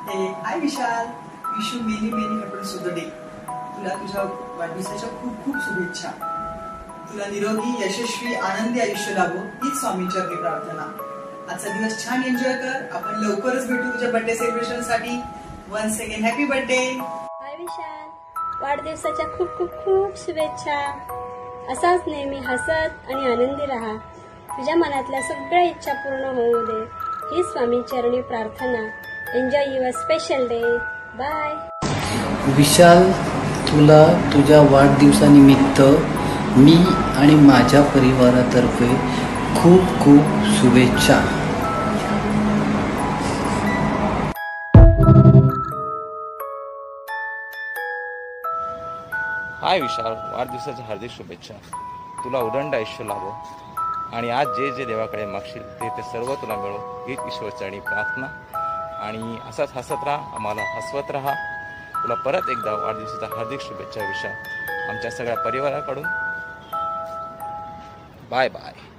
High Vishal, wish you many many happiness of the day. तुला तुझ्या वाढदिवसाच्या खूप खूप शुभेच्छा. तुला निरोगी यशस्वी आनंदी आयुष्य लाभो हीच स्वामींची प्रार्थना. आजचा दिवस छान एन्जॉय कर. आपण लवकरच भेटू तुझ्या बर्थडे सेलिब्रेशन साठी. Once again happy birthday. Hi Vishal, वाढदिवसाच्या खूप खूप खूप शुभेच्छा. असाच नेहमी हसत आणि आनंदी राहा. तुझ्या मनातल्या सगळ्या इच्छा पूर्ण होऊ दे ही स्वामींचरणी प्रार्थना. Enjoy your special day. Bye. Vishal, तुला तुझ्या वाढदिवसानिमित्त मी आणि माझ्या परिवारातर्फे खूप खूप शुभेच्छा. हाय विशाल, वाढदिवसाच्या हार्दिक शुभेच्छा. तुला उदंड आयुष्य लाभो आणि आज जे जे देवाकडे मागशील ते सर्व तुला मिळो हीच ईश्वरचरणी प्रार्थना. आणि असाच हसत राहा, आम्हाला हसवत राहा. तुला परत एकदा वाढदिवसाच्या हार्दिक शुभेच्छा विशाल, आमच्या सगळ्या परिवाराकडून. Bye bye.